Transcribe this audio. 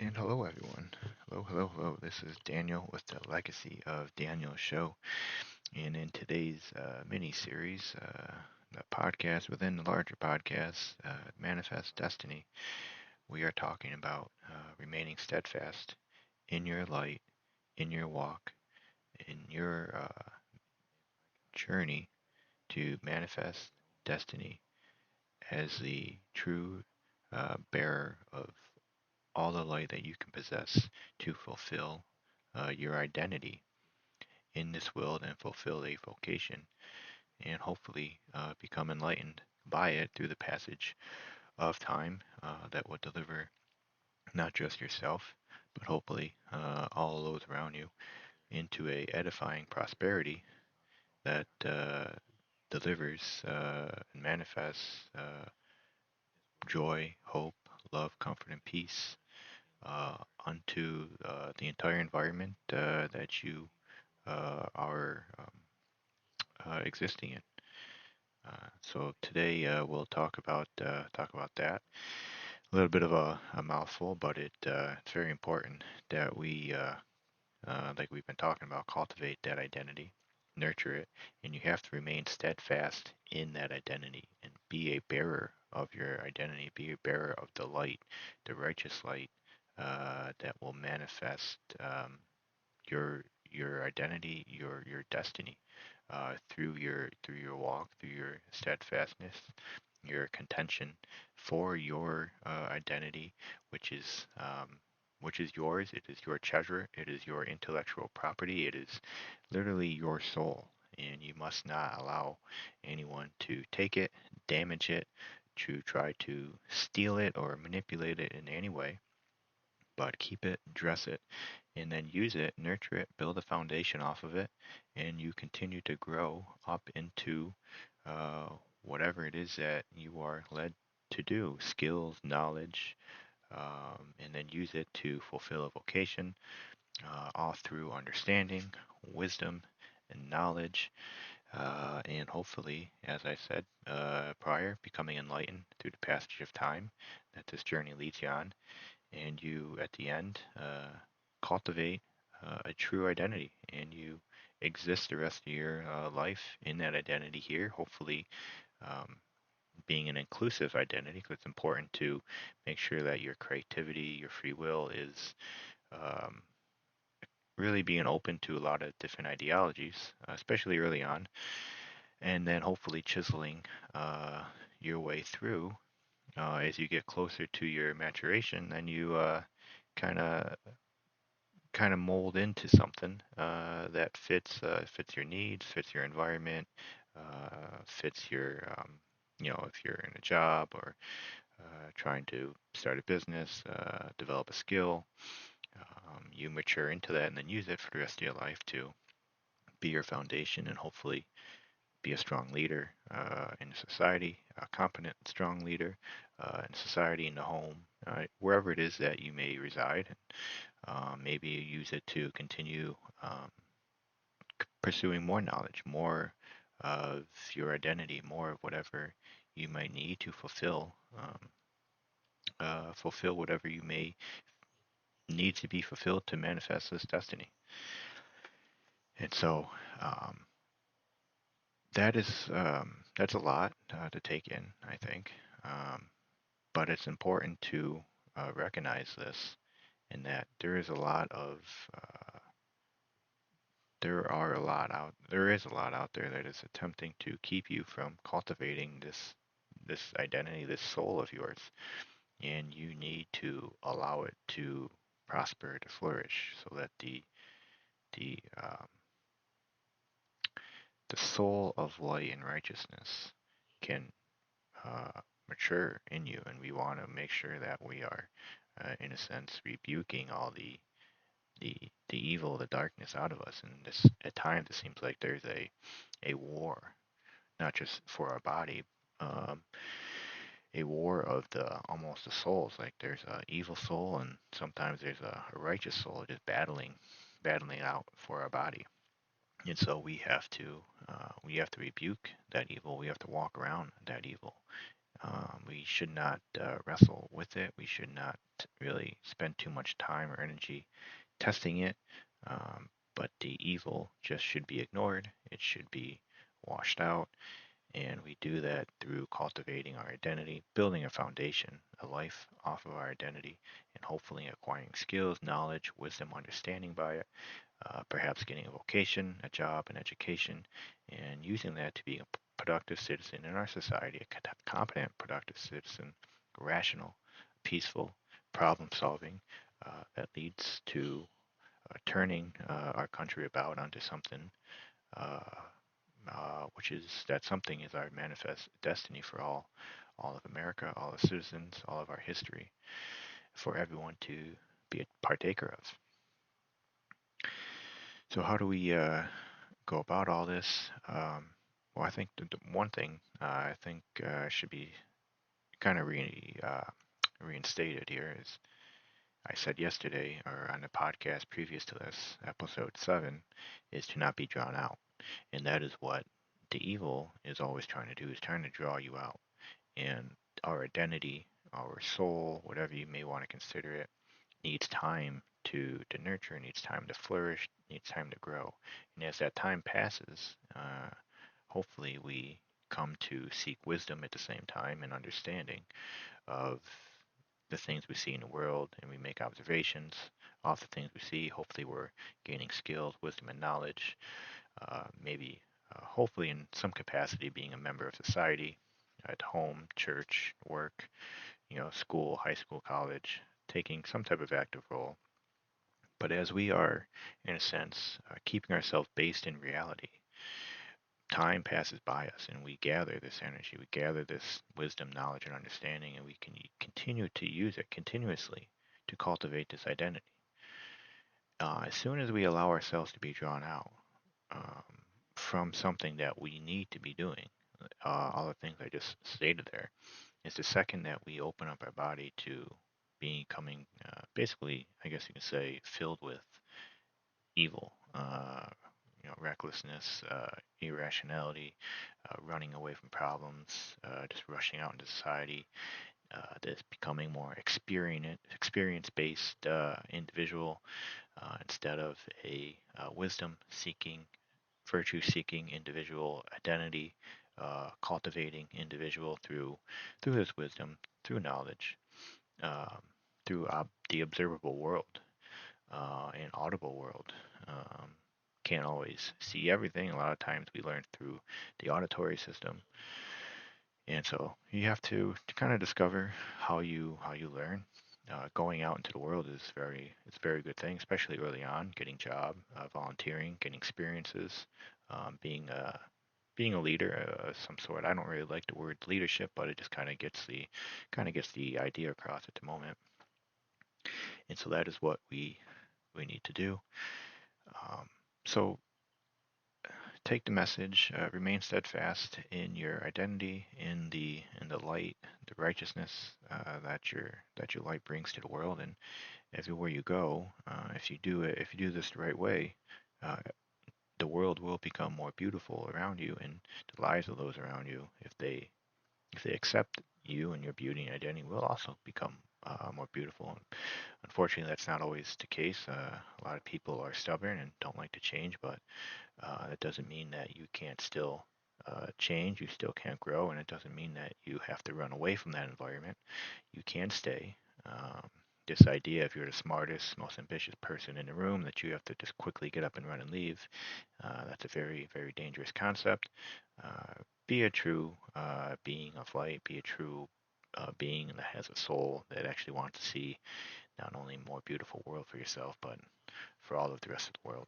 And hello, everyone. Hello. This is Daniel with the Legacy of Daniel show. And in today's mini series, the podcast within the larger podcast, Manifest Destiny, we are talking about remaining steadfast in your light, in your walk, in your journey to manifest destiny as the true bearer of all the light that you can possess to fulfill your identity in this world and fulfill a vocation and hopefully become enlightened by it through the passage of time that will deliver not just yourself, but hopefully all those around you into a edifying prosperity that delivers and manifests joy, hope, love, comfort, and peace onto the entire environment that you are existing in. So today we'll talk about that. A little bit of a mouthful, but it's very important that we, like we've been talking about, cultivate that identity, nurture it, and you have to remain steadfast in that identity and be a bearer of your identity, be a bearer of the light, the righteous light that will manifest your identity, your destiny, through your walk, through your steadfastness, your contention for your identity, which is which is yours. It is your treasure. It is your intellectual property. It is literally your soul, and you must not allow anyone to take it, damage it, to try to steal it or manipulate it in any way, but keep it, dress it, and then use it, nurture it, build a foundation off of it, and you continue to grow up into uh, whatever it is that you are led to do, skills, knowledge, and then use it to fulfill a vocation, all through understanding, wisdom, and knowledge, and hopefully, as I said prior, becoming enlightened through the passage of time that this journey leads you on, and you at the end cultivate a true identity, and you exist the rest of your life in that identity here, hopefully um, being an inclusive identity, because it's important to make sure that your creativity, your free will is um, really being open to a lot of different ideologies, especially early on, and then hopefully chiseling your way through as you get closer to your maturation. Then you kind of kind of mold into something that fits your needs, fits your environment, fits your if you're in a job or trying to start a business, develop a skill, you mature into that and then use it for the rest of your life to be your foundation and hopefully be a strong leader in society, a competent, strong leader in society, in the home, wherever it is that you may reside. Maybe you use it to continue pursuing more knowledge, more of your identity, more of whatever you might need to fulfill whatever you may need to be fulfilled to manifest this destiny. And so that's a lot to take in, I think. Um, but it's important to recognize this, and that uh, there is a lot out there that is attempting to keep you from cultivating this identity, this soul of yours, and you need to allow it to prosper, to flourish, so that the um, the soul of light and righteousness can mature in you. And we want to make sure that we are, in a sense, rebuking all the the evil, the darkness out of us. And this, at times, it seems like there's a war, not just for our body, um, a war of the almost the souls. Like there's a evil soul, and sometimes there's a righteous soul just battling out for our body. And so we have to rebuke that evil. We have to walk around that evil We should not wrestle with it. We should not really spend too much time or energy testing it. Um, but the evil just should be ignored. It should be washed out. And we do that through cultivating our identity, building a foundation, a life off of our identity, and hopefully acquiring skills, knowledge, wisdom, understanding by it, perhaps getting a vocation, a job, an education, and using that to be a productive citizen in our society, a competent, productive citizen, rational, peaceful, problem solving, that leads to turning our country about onto something, uh, which is that something is our manifest destiny for all of America, all the citizens, all of our history, for everyone to be a partaker of. So how do we go about all this? Well, I think the one thing I think should be kind of reinstated here is I said yesterday or on the podcast previous to this, episode 7, is to not be drawn out. And that is what the evil is always trying to do, is trying to draw you out. And our identity, our soul, whatever you may want to consider it, needs time to nurture, needs time to flourish, needs time to grow. And as that time passes, hopefully we come to seek wisdom at the same time and understanding of the things we see in the world, and we make observations off the things we see. Hopefully we're gaining skills, wisdom, and knowledge. Maybe, hopefully in some capacity, being a member of society at home, church, work, school, high school, college, taking some type of active role. But as we are, in a sense, keeping ourselves based in reality, time passes by us and we gather this energy, we gather this wisdom, knowledge, and understanding, and we can continue to use it continuously to cultivate this identity. As soon as we allow ourselves to be drawn out um, from something that we need to be doing, all the things I just stated there, is the second that we open up our body to becoming basically, I guess you can say, filled with evil, recklessness, irrationality, running away from problems, just rushing out into society. This becoming more experience-based individual instead of a wisdom-seeking, virtue-seeking individual identity, cultivating individual through his wisdom, through knowledge, um, through the observable world and audible world. Um, can't always see everything. A lot of times we learn through the auditory system, and so you have to kind of discover how you learn. Going out into the world is it's a very good thing, especially early on. Getting job, volunteering, getting experiences, being a leader of some sort. I don't really like the word leadership, but it just kind of gets the idea across at the moment. And so that is what we need to do. Um, so take the message, remain steadfast in your identity, in the light, the righteousness that your light brings to the world, and everywhere you go, if you do this the right way, uh, the world will become more beautiful around you, and the lives of those around you, if they accept you and your beauty and identity, will also become more beautiful. And unfortunately, that's not always the case. A lot of people are stubborn and don't like to change, but that doesn't mean that you can't still change, you still can't grow, and it doesn't mean that you have to run away from that environment. You can stay. Um, this idea, if you're the smartest, most ambitious person in the room, that you have to just quickly get up and run and leave, that's a very, very dangerous concept. Be a true being of light, be a true being that has a soul that actually wants to see not only a more beautiful world for yourself, but for all of the rest of the world.